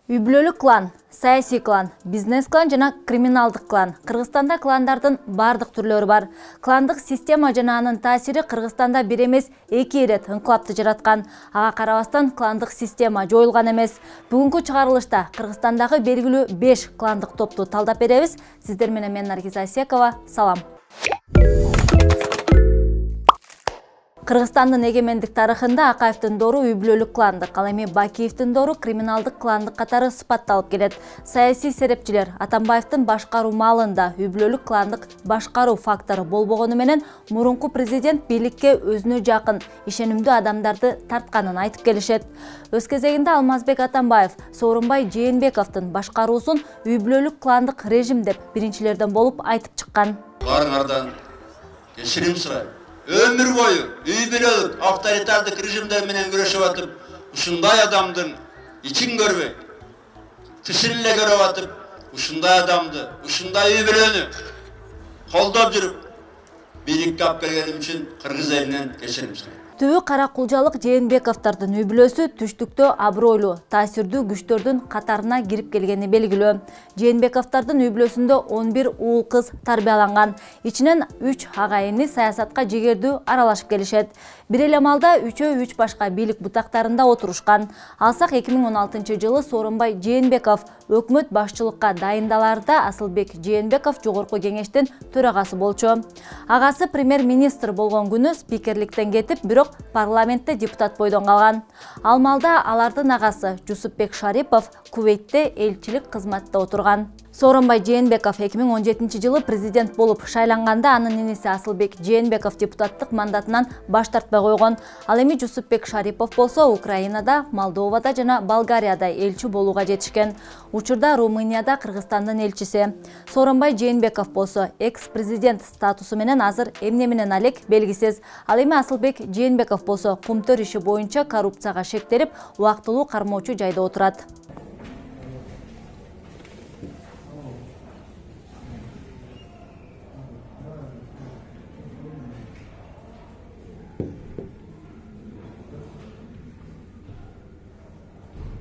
Үй бүлөлүк клан, саясий клан, бизнес клан жана криминалдык клан. Кыргызстанда кландардын бардык түрлөрү бар. Кландык система жана анын таасири Кыргызстанда бир эмес 2 ирет инкылапты жараткан. Ага карабастан кландык система жоюлган эмес. Бүгүнкү чыгарылышта Кыргызстандагы белгилүү 5 кландык топту талдап беребиз. Сиздер менен мен Наргиза Асекова. Салам. Кыргызстандын эгемендик тарыхында Акаевдин дору үй бүлөлүк кландык, ал эми Бакиевдин дору криминалдык кландык катары сыпатталып келет. Саясий серепчилер Атамбаевдин башкаруу маалында үй бүлөлүк кландык башкаруу фактору болбогону менен мурунку президент бийликке өзүнө жакын, ишенимдүү адамдарды тартканын айтып келишет. Өз кезегинде Алмазбек Атамбаев Сооронбай Жээнбековдун башкаруусун үй бүлөлүк кландык режим деп биринчилерден болуп айтып чыккан. Баарыңардан кечирим сурайм. Ömür boyu үй бүлөлүк авторитардык режимдер менен күрөшүп атып, ушундай адамдын ичин көрбөй, тышын эле көрүп атып, ушундай адамды, ушундай үй бүлөнү колдоп жүрүп, бийликке алып келгеним үчүн кыргыз элинен кечирим сурайм. Түбү кара кулжалык Жээнбековдордун үй бүлөсү түштүктө абройлуу, таасирдүү күчтөрдүн катарына кирип келгени белгилүү. Жээнбековдордун үй бүлөсүндө 11 уул кыз тарбияланган. Ичинен 3 агайыны саясатка жигердүү аралашып келишет. Бир эле маалда 3 башка бийлик бутактарында отурушкан. Алсак 2016 жылы Сооронбай Жээнбеков өкмөт башчылыкка дайындаларда Асылбек Жээнбеков жогорку кеңештин төрагасы болчу. Агасы премьер-министр болгон күнү спикерликтен кетип, бирок парламентте депутат бойдон калган. Ал маалда алардын агасы Жусупбек Шарипов Кувейтте элчилик кызматта отурган. Сооронбай Жээнбеков 2017 жылы президент болуп шайланганда анын иниси Асылбек Жээнбеков депутаттык мандатынан баш тартпай койгон. Ал эми Жусупбек Шарипов болсо Украинада, Молдовада жана Болгарияда элчи болууга жетишкен. Учурда Румынияда Кыргызстандын элчиси. Сооронбай Жээнбеков болсо экс-президент статусу менен азыр эмне менен алек белгисиз. Ал эми Асылбек Жээнбеков болсо кумтөр иши боюнча коррупцияга шектелип, убактылуу кармоочу жайда отурат.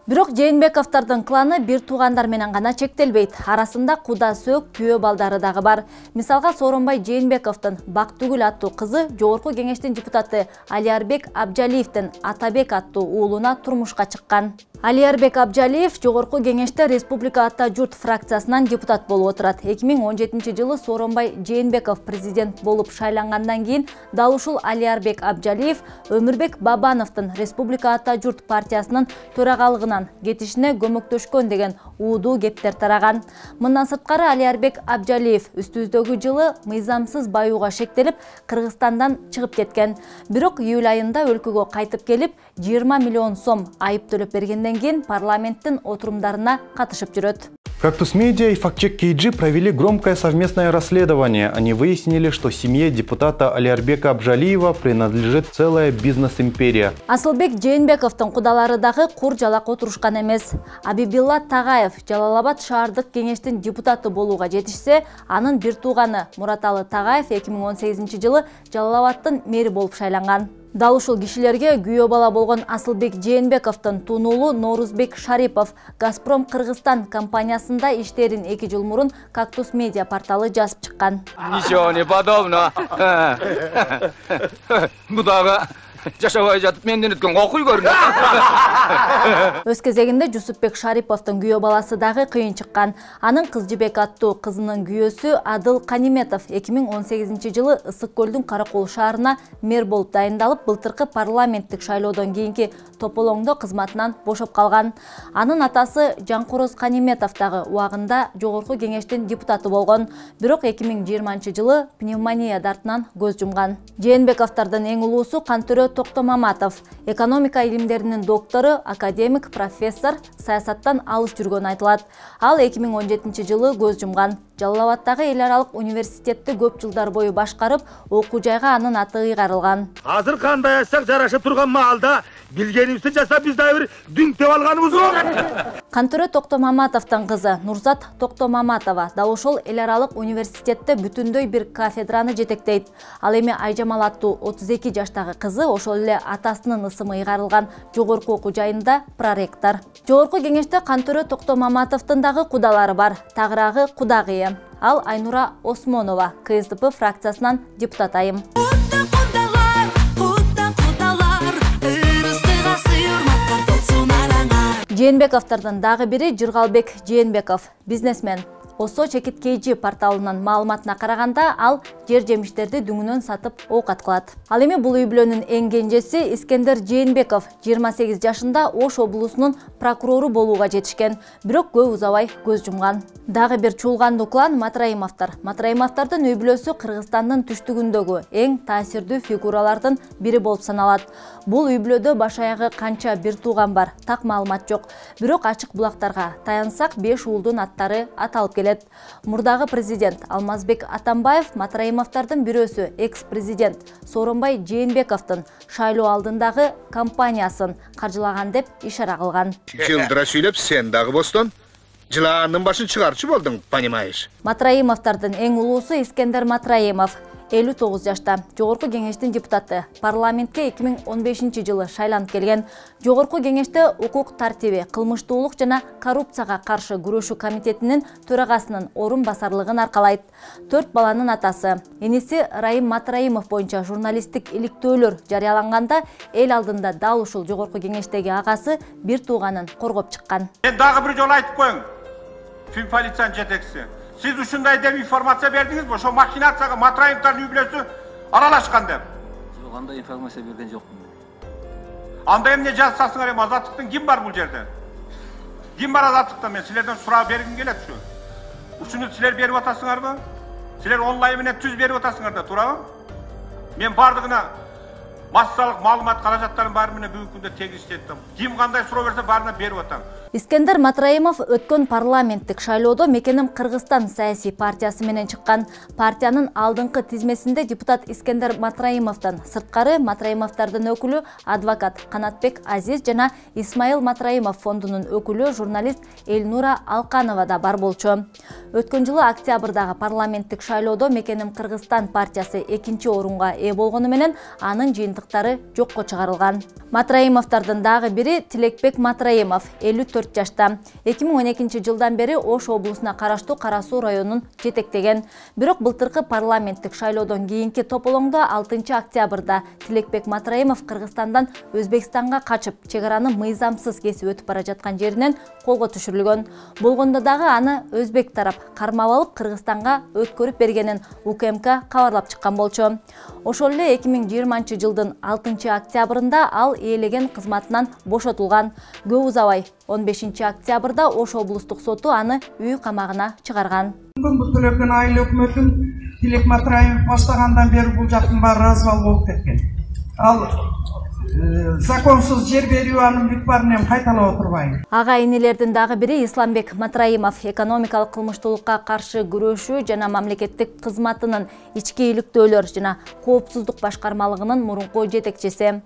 Бирок Жээнбековдордун кланы бир туугандар менен гана чектелбейт. Арасында куда сөөк күйөө балдары дагы бар. Мисалга Сооронбай Жээнбековдун Бактүгүл аттуу кызы жогорку кеңештин депутаты Алиярбек Абжалиевдин Атабек аттуу уулуна турмушка чыккан. Алиярбек Абжалиев жогорку кеңеште Республика Ата журт фракциясынан депутат болуп отурат. 2017 жылы Сооронбай Жээнбеков президент болуп шайлангандан кийин дал ушул Алиярбек Абжалиев Өмүрбек Бабановдун Республика Ата журт партиясынын төрагалыгынан кетишине көмөктөшкөн деген уудуу кептер тараган. Мындан сырткары Алиярбек Абжалиев үстүбүздөгү жылы мыйзамсыз баюуга шектелип Кыргызстандан чыгып кеткен. Бирок июль айында өлкөгө кайтып келип 20 миллион сом айып төлөп бергенден кийин парламенттин отурумдарына катышып жүрөт. Кактус Медиа и Фактчек KG провели громкое совместное расследование. Они выяснили, что семье депутата Алиярбека Абжалиева принадлежит целая бизнес-империя. Асылбек Жээнбековдун кудалары дагы кур жалак отурушкан эмес. Абибилла Тагаев Жалал-Абад шаардык кеңештин депутаты болууга жетишсе, анын бир тууганы Мураталы Тагаев 2018 жылы Жалал-Абадтын мэри болуп шайланган. Дал ушул кишилерге күйөө бала болгон Асылбек Жээнбековдун тунуулу Норузбек Шарипов Газпром Кыргызстан компаниясында иштерин 2 жыл мурун Кактус Медиа порталы жазып чыккан. Ничего не подобно. Будага жашабай жатып менден өткөн окуй көрүнөт. Өз кезегинде Жусупбек Шариповдун күйөө баласы дагы кыйын чыккан. Анын Кызжыбек аттуу кызынын күйөөсү Адыл Каниметов 2018 жылы Ысык көлдүн Каракол шаарына мэр болуп дайындалып, былтыркы парламенттик шайлоодон кийинки тополоңдо кызматынан бошоп калган. Анын атасы Жанкороз Каниметов дагы убагында жогорку кеңештин депутаты болгон. Бирок 2020 жылы пневмония дартынан көз жумган. Жээнбековдордун эң улуусу Кантөрө Токтомаматов, экономика илимдеринин доктору, академик, профессор, саясаттан алыс жүргөнү айтылат. Ал 2017 жылы көз жумган. Жалал Абадтагы эл аралык университетти көп жылдар бою башкарып, окуу жайга анын аты ыйгарылган. Азыр кандай айтсак жараша турган маалда билгенибизди жасап биз да бир дүңктеп алганыбыз бар. Кантөрө Токтомаматовдун кызы Нурзат Токтомаматова да ошол эл аралык университетте бүтүндөй бир кафедраны жетектейт. Ал эми Айжамал аттуу 32 жаштагы кызы ошол эле атасынын ысымы ыйгарылган жогорку окуу жайында проректор. Жогорку кеңеште Кантөрө Токтомаматовдун дагы кудалары бар. Тагыраагы кудагыйы. Ал Айнура Осмонова, КСДП фракциясынан депутат айым. Жээнбековдордун дагы бири Жыргалбек Жээнбеков, бизнесмен. Осо Чекиткейчи порталынын маалыматына караганда, ал жер жемиштерди дүңүнөн сатып оокат кылат. Ал эми бул үй бүлөнүн эң кенжеси Искендер Жээнбеков 28 жашында Ош облусунун прокурору болууга жетишкен, бирок көп узабай көз жумган. Дагы бир чуулгандуу клан Матраимовдор. Матраимовдордун үй бүлөсү Кыргызстандын түштүгүндөгү эң таасирдүү фигуралардын бири болуп саналат. Бул үй бүлөдө баш аягы канча бир тууган бар, так маалымат жок. Бирок ачык булактарга таянсак 5 уулдун аттары аталып келет. Мурдагы президент Алмазбек Атамбаев Матраимовдордун бирөөсү экс-президент Сооронбай Жээнбековдун шайлоо алдындагы кампаниясын каржылаган деп ишара кылган. Жылдыра сүйлөп сен дагы бостон жылаанын башын чыгарчы болдуң, понимаешь? Матраимовдордун эң улуусу Искендер Матраимов 59 жашта, жогорку кеңештин депутаты. Парламентке 2015 жылы шайланып келген. Жогорку кеңеште укук тартиби, кылмыштуулук жана коррупцияга каршы күрөшүү комитетинин төрагасынын орун басарлыгын аркалайт. 4 баланын атасы. Эниси Райым Матраимов боюнча журналисттик иликтөөлөр жарыяланганда, эл алдында дал ушул жогорку кеңештеги агасы бир тууганын коргоп чыккан. Мен дагы бир жолу айтып коеюн. Фин полициянын жетекчиси. Siz ушундай деп информация бердиңизби? Ошо махинацияга Матраимовдордун үй бүлөсү аралашкан деп. Жок, андай информация берген жокмун. Анда эмне жазсаңар эми Азаттыктын ким бар бул жерде? Ким бар Азаттыкта? Мен силерден суроо бергим келет ушу. Ушуну силер берип атасыңарбы? Силер онлайн менен түз берип атасыңар да, туурабы? Мен бардыгына массалык маалымат каражаттарын баары менен бүгүнкү күндө тегиштеп аттым. Ким кандай суроо берсе баарына берип атам. Искендер Матраимов өткөн парламенттик шайлоодо Мекеним Кыргызстан саясий партиясы менен чыккан. Партиянын алдыңкы тизмесинде депутат Искендер Матраимовдон сырткары Матраимовдордун өкүлү адвокат Канатбек Азиз жана Исмаил Матраимов фондунун өкүлү журналист Элнура Алканова да бар болчу. Өткөн жылы октябрдагы парламенттик шайлоодо Мекеним Кыргызстан партиясы 2-чи орунга ээ болгону менен анын жыйынтыктары жокко чыгарылган. Матраимовдордун дагы бири Тилекбек Матраимов 54 жашта. 2012 жылдан бери Ош облусуна караштуу Кара Суу районун жетектеген. Бирок былтыркы парламенттик шайлоодон кийинки тополоңдо 6 октябрда Тилекбек Матраимов Кыргызстандан Өзбекстанга качып, чегараны мыйзамсыз кесип өтүп бара жаткан жеринен колго түшүрүлгөн. Болгондо дагы аны өзбек тарап кармап алып Кыргызстанга өткөрүп бергенин УКМК кабарлап чыккан болчу. Ошол эле 2020 жылдын 6 октябрында ал ээлеген кызматынан бошотулган. Көп узабай 15 октябрда Ош облустук соту аны үй камагына чыгарган. Бул төлөгөн айыл өкмөтүн Тилек Матраимов баштагандан бери бул жактын баары развал болуп кеткен. Ал законсуз жер берүү анын бүт баарын эми кайталап отурбайм. Ага инилердин дагы бири Исламбек Матраимов экономикалык кылмыштуулукка каршы күрөшүү жана мамлекеттик кызматынын ички иликтөөлөр жана коопсуздук башкармалыгынын мурунку жетекчиси.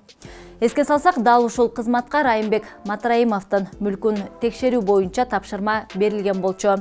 Эске салсак, дал ушул кызматка Райымбек Матраимовдун мүлкүн текшерүү боюнча тапшырма берилген болчу.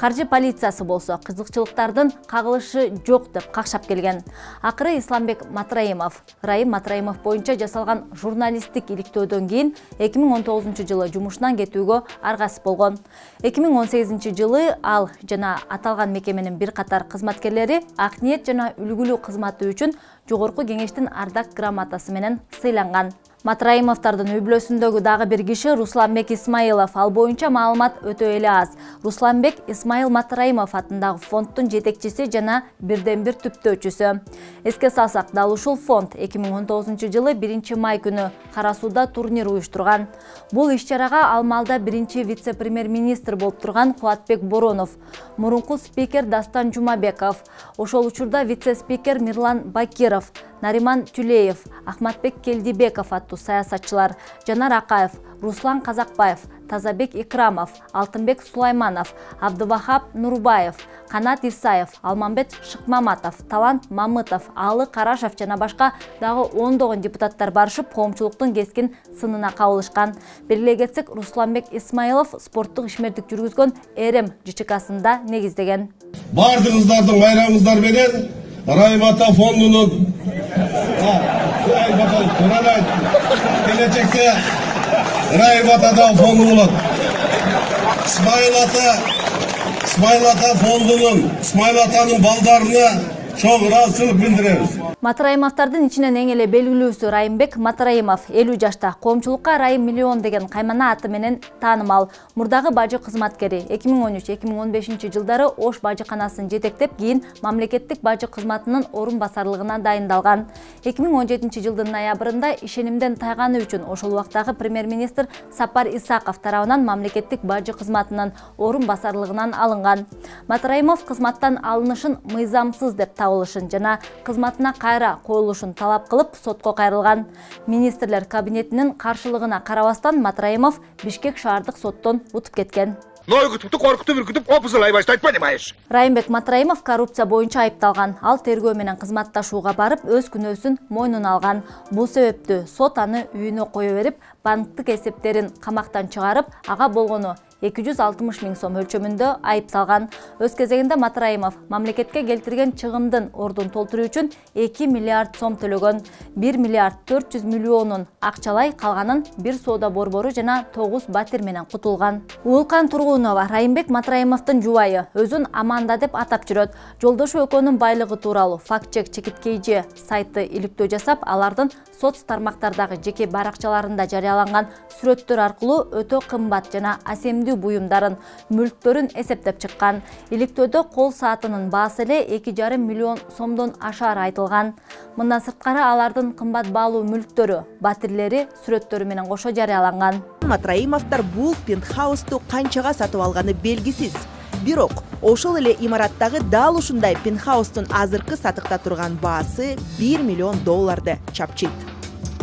Каржы полициясы болсо кызыкчылыктардын кагылышы жок деп какшап келген. Акыры Исламбек Матраимов Райым Матраимов боюнча жасалган журналисттик иликтөөдөн кийин 2019 жылы жумушунан кетүүгө аргасыз болгон. 2018 жылы ал жана аталган мекеменин бир катар кызматкерлери ак ниет жана үлгүлүү кызматы үчүн жогорку кеңештин ардак грамотасы менен сыйланган. Матраимовдордун үй бүлөсүндөгү дагы бир киши Русланбек Исмаилов. Ал боюнча маалымат өтө эле аз. Русланбек Исмаил Матраимов атындагы фонддун жетекчиси жана бирден бир түптөөчүсү. Эске салсак, дал ушул фонд 2019 жылы 1 май күнү Кара Сууда турнир уюштурган. Бул иш-чарага ал маалда биринчи вице-премьер-министр болуп турган Кубатбек Боронов, мурунку спикер Дастан Жумабеков, ошол учурда вице-спикер Мирлан Бакиров, Нариман Тюлеев, Ахматбек Келдибеков аттуу саясатчылар, Жанар Акаев, Руслан Казакбаев, Тазабек Икрамов, Алтынбек Сулайманов, Абдывахап Нурбаев, Канат Исаев, Алмамбет Шыкмаматов, Талант Мамытов, Алы Карашев жана башка дагы 10 депутаттар барышып, коомчулуктун кескин сынына кабылышкан. Белгилей кетсек, Русланбек Исмаилов спорттук ишмердик жүргүзгөн РМ ЖЧКсында негиздеген. Бардыгыңыздардын байрамыңыздар менен Райбата фондунун келечекте Райбатада фонду болот. Исмаил ата фондунун, Исмаил атанын балдарына чоң ыраазычылык билдиребиз. Матраимовдардын ичинен эң эле белгилүүсү Райымбек Матраимов 50 жашта, коомчулукка Райым миллион деген каймана аты менен таанымал. Мурдагы бажы кызматкери 2013-2015 жылдары Ош бажыканасын жетектеп, кийин мамлекеттик бажы кызматынын орун басарлыгына дайындалган. 2017 жылдын ноябрында ишенимден тайганы үчүн ошол убактагы премьер-министр Сапар Исаков тарабынан мамлекеттик бажы кызматынын орун басарлыгынан алынган. Матраимов кызматтан алынышын мыйзамсыз деп табылышын жана кызматына кайра коюлушун талап кылып сотко кайрылган. Министрлер кабинетинин каршылыгына карабастан Матраимов Бишкек шаардык соттон утуп кеткен. Коркутуп, опузалай баштайт, понимаешь? Райымбек Матраимов коррупция боюнча айыпталган. Ал тергөө менен кызматташууга барып, өз күнөөсүн мойнуна алган. Бул себептүү сот аны үйүнө кое берип, банктык эсептерин камактан чыгарып, ага болгону 260 миң сом өлчөмүндө айып салган. Өз кезегинде Матраимов мамлекетке келтирген чыгымдын ордун толтуруу үчүн 2 миллиард сом төлөгөн. 1 миллиард 400 миллионун акчалай, калганын бир соода борбору жана 9 батир менен кутулган. Уулкан Тургунова Райымбек Матраимовдун жубайы, өзүн Аманда деп атап жүрөт. Жолдошу экөөнүн байлыгы тууралуу факт-чек чекиткейжи сайты иликтөө жасап, алардын соц тармактардагы жеке баракчаларында жарыяланган сүрөттөр аркылуу өтө кымбат жана асемдүү буюмдарын, мүлктөрүн эсептеп чыккан. Иликтөөдө кол саатынын баасы эле 2,5 миллион сомдон ашары айтылган. Мындан сырткары алардын кымбат баалуу мүлктөрү, батирлери сүрөттөрү менен кошо жарыяланган. Матраимовдор бул пентхаусту канчага сатып алганы белгисиз. Бирок, ошол эле имараттагы дал ушундай пентхаустун азыркы сатыкта турган баасы 1 миллион долларды чапчыйт.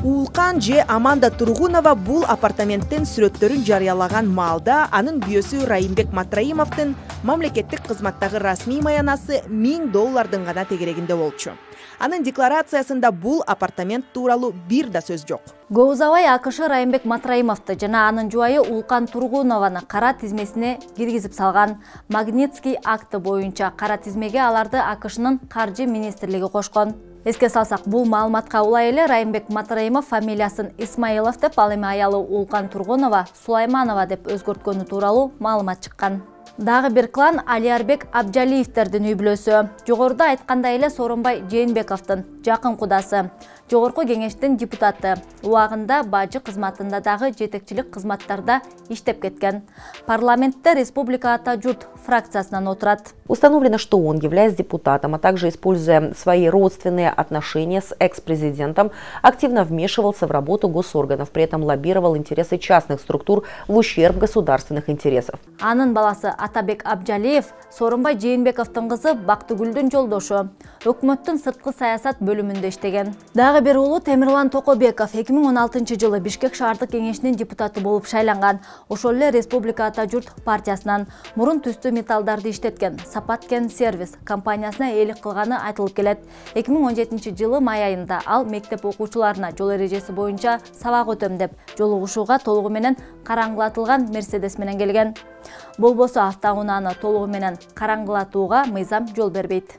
Уулкан же Аманда Тургунова бул апартаменттин сүрөттөрүн жарыялаган маалда анын күйөөсү Райымбек Матраимовдун мамлекеттик кызматтагы расмий маянасы 1000 доллардын гана тегерегинде болчу. Анын декларациясында бул апартамент тууралуу бир да сөз жок. Көп узабай АКШ Райымбек Матраимовду жана анын жубайы Уулкан Тургунованы кара тизмесине киргизип салган. Магнитский акты боюнча кара тизмеге аларды АКШнын каржы министрлиги кошкон. Эске салсак, бул маалыматка улай эле Райымбек Матраимов фамилиясын Исмаилов деп, ал эми аялы Уулкан Тургунова Сулайманова деп өзгөрткөнү тууралуу маалымат чыккан. Дагы бир клан Алиарбек Абжалиевдердин үй бүлөсү. Жогоруда айткандай эле Сооронбай Жээнбековдун жакын кудасы, жогорку кеңештин депутаты, убагында бажы кызматында дагы жетекчилик кызматтарда иштеп кеткен. Парламентте Республика Ата Журт фракциясынан отурат. Установлено, что он, являясь депутатом, а также используя свои родственные отношения с экс-президентом, активно вмешивался в работу госорганов, при этом лоббировал интересы частных структур в ущерб государственных интересов. Анын баласы Атабек Абжалиев Сооронбай Жээнбековдун кызы Бактыгүлдүн жолдошу, өкмөттүн сырткы саясат бөлүмүндө иштеген. Дагы бир уулу Темирлан Токобеков 2016 жылы Бишкек шаардык кеңешинин депутаты болуп шайланган. Ошол эле Республика Ата Журт партиясынан мурун түстүү металлдарды иштеткен Сапаткен сервис компаниясына ээлик кылганы айтылып келет. 2017 жылы май айында ал мектеп окуучуларына жол эрежеси боюнча сабак өтөм деп жолугушууга толугу менен караңгылатылган Мерседес менен келген. Болбосо автоунааны толугу менен караңгылатууга мыйзам жол бербейт.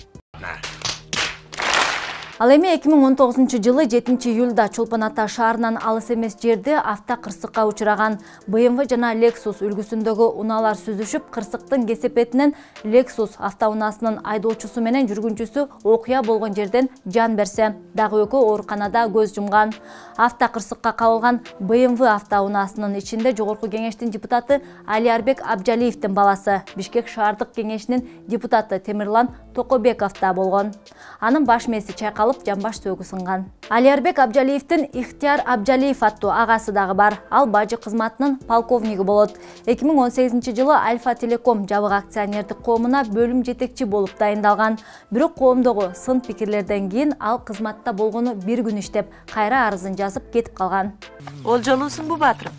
Ал эми 2019 жылы 7 июлда Чолпон Ата шаарынан алыс эмес жерде автокырсыкка учураган BMW жана Lexus үлгүсүндөгү унаалар сүзүшүп, кырсыктын кесепетинен Lexus автоунаасынын айдоочусу менен жүргүнчүсү окуя болгон жерден жан берсе, дагы экөө ооруканада көз жумган. Автокырсыкка кабылган BMW автоунаасынын ичинде жогорку кеңештин депутаты Алиарбек Абжалиевдин баласы, Бишкек шаардык кеңешинин депутаты Темирлан Токобеков да болгон. Анын баш мээси чайкалып, алып жамбаш сөөгү сынган. Алиарбек Абжалиевдин Ихтияр Абжалиев аттуу агасы дагы бар. Ал бажы кызматынын полковниги болот. 2018 жылы Альфа Телеком жабык акционердик коомуна бөлүм жетекчи болуп дайындалган. Бирок коомдогу сын пикирлерден кийин ал кызматта болгону бир күн иштеп, кайра арызын жазып кетип калган. Ол жолусуңбу Батырым?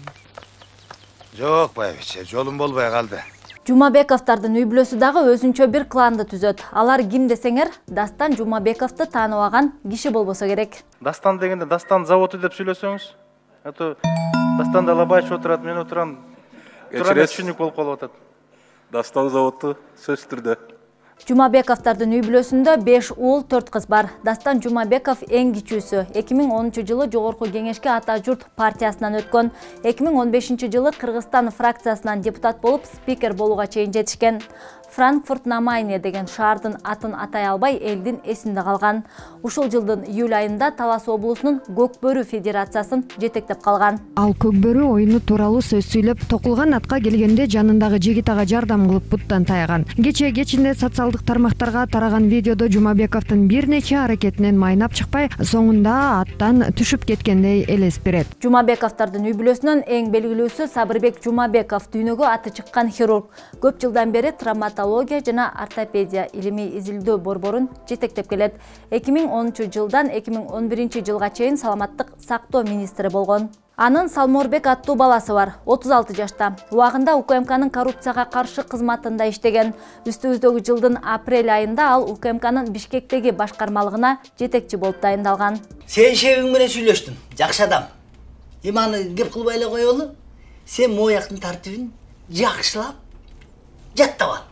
Жок, байбиче, жолум болбой калды. Жумабековдардын үй бүлөсү дагы өзүнчө бир кланды түзөт. Алар ким десеңер, Дастан Жумабековду тааныбаган киши болбосо керек. Дастан дегенде Дастан заводу деп сүйлөсөңүз. Дастан Далабаевич отурат, мен отурам. Түшүнүк болуп калып атат. Дастан заводу сөз түрдө. Жумабековдардын үй бүлөсүндө 5 уул 4 кыз бар. Дастан Жумабеков эң кичүүсү. 2010 жылы Жогорку Кеңешке Ата Журт партиясынан өткөн. 2015 жылы Кыргызстан фракциясынан депутат болуп, спикер болууга чейин жетишкен. Франкфурт на Майне деген шаардын атын атай албай элдин эсинде калган. Ушул жылдын июль айында Талас облусунун Көкбөрү федерациясын жетектеп калган. Ал Көкбөрү оюну тууралуу сөз сүйлөп, токулган атка келгенде жанындагы жигит ага жардам кылып буттан таяган. Кечинде социалдык тармактарга тараган видеодо Жумабековдун бир нече аракетинен майнап чыкпай, соңунда аттан түшүп кеткендей элес берет. Жумабековдардын үй бүлөсүнөн эң белгилүүсү Сабырбек Жумабеков, дүйнөгө аты чыккан хирург. Көп жылдан бери травматология жана ортопедия илимий изилдөө борборун жетектеп келет. 2010 жылдан 2011 жылга чейин саламаттык сактоо министри болгон. Анын Салморбек аттуу баласы бар, 36 жашта. Убагында УКМКнын коррупцияга каршы кызматында иштеген. Үстүбүздөгү жылдын апрель айында ал УКМКнын Бишкектеги башкармалыгына жетекчи болуп дайындалган. Сен шебиң менен сүйлөштүң, жакшы адам. Эманы кеп кылбай эле коелу. Сен мояктын тартибин жакшылап жаттап ал.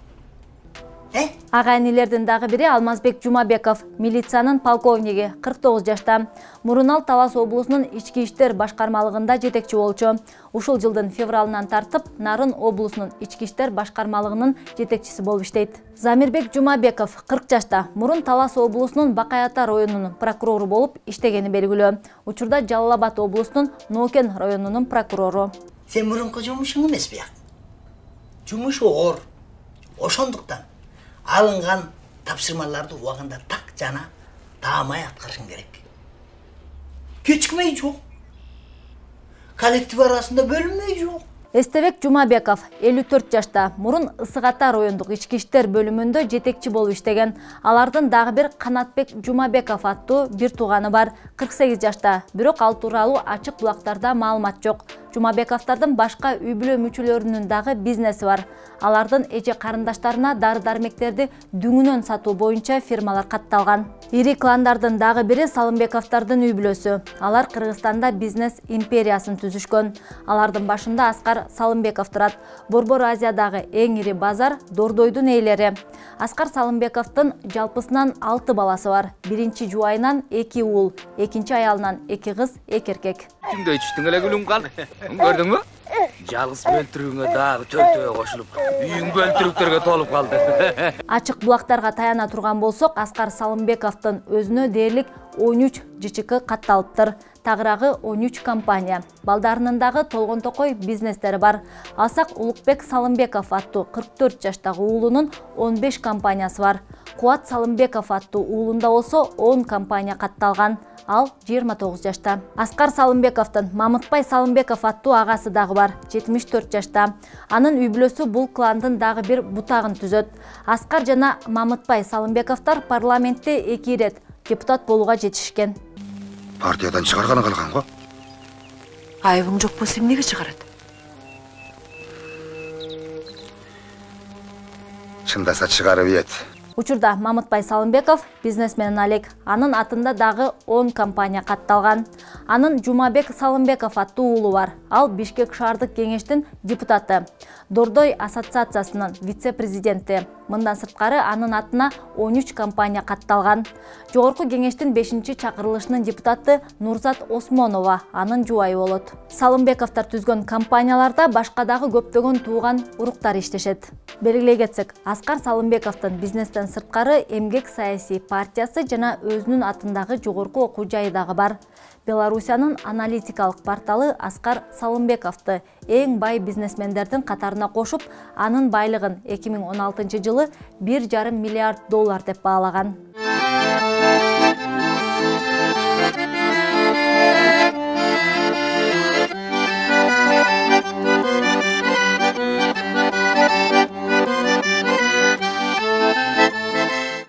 Ага инилердин дагы бири Алмазбек Жумабеков, милициянын полковниги, 49 жашта. Мурун ал Талас облусунун ички иштер башкармалыгында жетекчи болчу. Ушул жылдын февралынан тартып, Нарын облусунун ички иштер башкармалыгынын жетекчиси болуп иштейт. Замирбек Жумабеков, 40 жашта. Мурун Талас облусунун Бакай Ата районунун прокурору болуп иштегени белгилүү. Учурда Жалал Абад облусунун Нокен районунун прокурору. Сен мурунку жумушуң эмес бияк. Жумуш оор. Ошондуктан алынган тапшырмаларды убагында так жана таамай аткарышың керек. Кечикмей жок. Коллектив арасында бөлүнмөй жок. Эстебек Жумабеков, 54 жашта. Мурун Ысык Ата райондук ички иштер бөлүмүндө жетекчи болуп иштеген. Алардын дагы бир Канатбек Жумабеков аттуу бир тууганы бар, 48 жашта. Бирок ал тууралуу ачык булактарда маалымат жок. Жумабековдардын башка үй бүлө мүчөлөрүнүн дагы бизнеси бар. Алардын эже карындаштарына дары-дармектерди дүңүнөн сатуу боюнча фирмалар катталган. Ири кландардын дагы бири Салымбековдардын үй бүлөсү. Алар Кыргызстанда бизнес империясын түзүшкөн. Алардын башында Аскар Салымбеков турат. Борбор Азиядагы эң ири базар Дордойдун ээлери. Аскар Салымбековдун жалпысынан 6 баласы бар. Биринчи жубайынан 2 уул, экинчи аялынан 2 кыз, 2 эркек. Кимдей түштүң эле күлүм кал. Көрдүңбү? Жалгыз бөлтүрүңө дагы төртөө кошулуп, үйүң бөлтүрүктөргө толуп калды. Ачык булактарга таяна турган болсок, Аскар Салымбековдун өзүнө дээрлик 13 ЖЧК катталыптыр. Тагырагы 13 компания. Балдарынын дагы толгон токой бизнестери бар. Алсак Улукбек Салымбеков аттуу 44 жаштагы уулунун 15 компаниясы бар. Куат Салымбеков аттуу уулунда болсо 10 компания катталган. Ал 29 жашта. Аскар Салымбековдун Мамытбай Салымбеков аттуу агасы дагы бар, 74 жашта. Анын үй бүлөсү бул кландын дагы бир бутагын түзөт. Аскар жана Мамытбай Салымбековдор парламентте 2 ирет депутат болууга жетишкен. Партиядан чыгарганы калган го? Айыбың жок болсо эмнеге чыгарат? Чындаса чыгарып ийет. Учурда Мамытбай Салымбеков бизнесмен алек. Анын атында дагы 10 компания катталган. Анын Жумабек Салымбеков аттуу уулу бар. Ал Бишкек шаардык кеңештин депутаты. Дордой ассоциациясынын вице-президенти. Мындан сырткары анын атына 13 компания катталган. Жогорку кеңештин 5-чи чакырылышынын депутаты Нурзат Осмонова анын жубайы болот. Салымбековдор түзгөн компанияларда башка дагы көптөгөн тууган уруктар иштешет. Белгилей кетсек, Аскар Салымбековдун бизнестен сырткары Эмгек саясий партиясы жана өзүнүн атындагы жогорку окуу жайы дагы бар. Беларусиянын аналитикалык порталы Аскар Салымбековду эң бай бизнесмендердин катарына кошуп, анын байлыгын 2016 жылы $1,5 миллиард деп баалаган.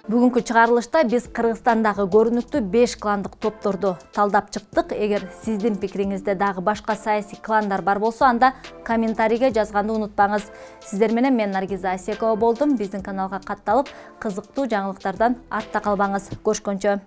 Бүгүнкү чыгарылышта биз Кыргызстандагы көрүнүктүү 5 кландык топторду талдап чыктык. Эгер сиздин пикириңизде дагы башка саясий кландар бар болсо, анда комментарийге жазганды унутпаңыз. Сиздер менен мен Наргиза Асекова болдум. Биздин каналга катталып, кызыктуу жаңылыктардан артта калбаңыз. Көрүшкөнчө.